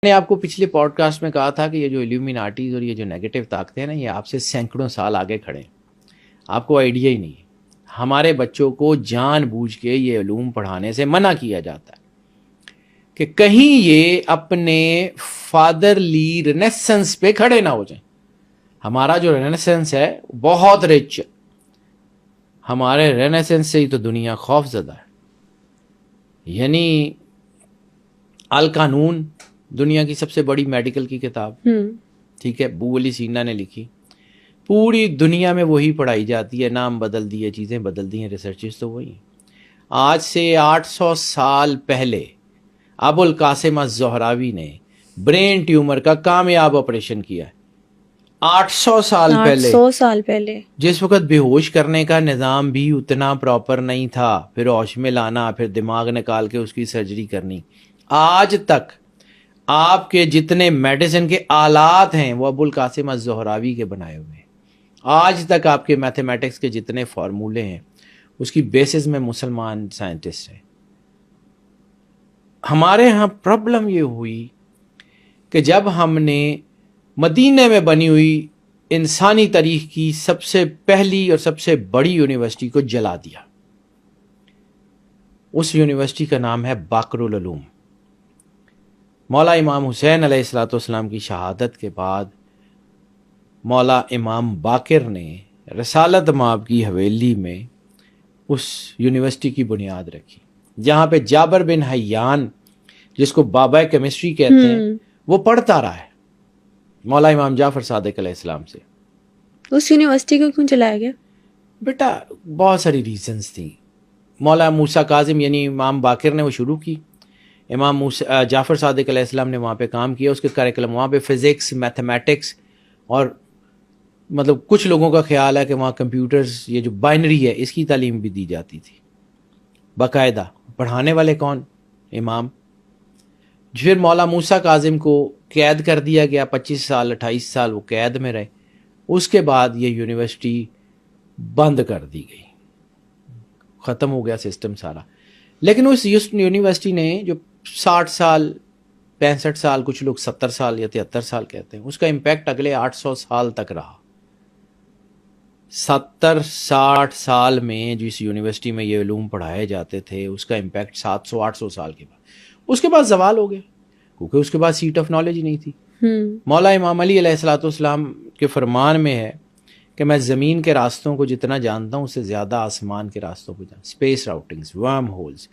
میں نے آپ کو پچھلے پوڈ کاسٹ میں کہا تھا کہ یہ جو ایلیومیناٹیز اور یہ جو نیگیٹو طاقتیں ہیں نا، یہ آپ سے سینکڑوں سال آگے کھڑے ہیں. آپ کو آئیڈیا ہی نہیں ہے. ہمارے بچوں کو جان بوجھ کے یہ علوم پڑھانے سے منع کیا جاتا ہے کہ کہیں یہ اپنے فادرلی رینیسنس پہ کھڑے نہ ہو جائیں. ہمارا جو رینیسنس ہے بہت رچ ہے. ہمارے رینیسنس سے ہی تو دنیا خوف زدہ ہے. یعنی القانون دنیا کی سب سے بڑی میڈیکل کی کتاب، ٹھیک ہے، ابو علی سینا نے لکھی. پوری دنیا میں وہی پڑھائی جاتی ہے. نام بدل دیے، چیزیں بدل دی ہیں، ریسرچز تو وہی ہیں. آج سے 800 سال پہلے ابو القاسم الزہراوی نے برین ٹیومر کا کامیاب آپریشن کیا ہے. 800 سال پہلے جس وقت بے ہوش کرنے کا نظام بھی اتنا پراپر نہیں تھا، پھر ہوش میں لانا، پھر دماغ نکال کے اس کی سرجری کرنی. آج تک آپ کے جتنے میڈیسن کے آلات ہیں وہ ابو القاسم الزہراوی کے بنائے ہوئے ہیں. آج تک آپ کے میتھمیٹکس کے جتنے فارمولے ہیں اس کی بیسس میں مسلمان سائنٹسٹ ہیں. ہمارے ہاں پرابلم یہ ہوئی کہ جب ہم نے مدینہ میں بنی ہوئی انسانی تاریخ کی سب سے پہلی اور سب سے بڑی یونیورسٹی کو جلا دیا. اس یونیورسٹی کا نام ہے باقر العلوم. مولا امام حسین علیہ الصلوۃ والسلام کی شہادت کے بعد مولا امام باقر نے رسالت مآب کی حویلی میں اس یونیورسٹی کی بنیاد رکھی، جہاں پہ جابر بن حیان، جس کو بابا کیمسٹری کہتے ہیں، وہ پڑھتا رہا ہے مولا امام جعفر صادق علیہ السلام سے. اس یونیورسٹی کو کیوں چلایا گیا؟ بیٹا بہت ساری ریزنز تھیں. مولا موسیٰ کاظم یعنی امام باقر نے وہ شروع کی. امام جعفر صادق علیہ السلام نے وہاں پہ کام کیا. اس کے کریکلم وہاں پہ فزکس، میتھمیٹکس، اور مطلب کچھ لوگوں کا خیال ہے کہ وہاں کمپیوٹرز، یہ جو بائنری ہے، اس کی تعلیم بھی دی جاتی تھی باقاعدہ. پڑھانے والے کون؟ امام. پھر مولا موسیٰ کاظم کو قید کر دیا گیا. 25 سال 28 سال وہ قید میں رہے. اس کے بعد یہ یونیورسٹی بند کر دی گئی، ختم ہو گیا سسٹم سارا. لیکن اس یونیورسٹی نے جو 60 سال 65 سال، کچھ لوگ 70 سال یا 73 سال کہتے ہیں، اس کا امپیکٹ اگلے 800 سال تک رہا. 70-60 سال میں جس یونیورسٹی میں یہ علوم پڑھائے جاتے تھے اس کا امپیکٹ 700-800 سال کے بعد. اس کے بعد زوال ہو گیا کیونکہ اس کے بعد سیٹ آف نالج ہی نہیں تھی. مولا امام علی علیہ الصلوۃ والسلام کے فرمان میں ہے کہ میں زمین کے راستوں کو جتنا جانتا ہوں اس سے زیادہ آسمان کے راستوں کو جانتا ہوں. اسپیس راؤٹنگز، ورم ہولز.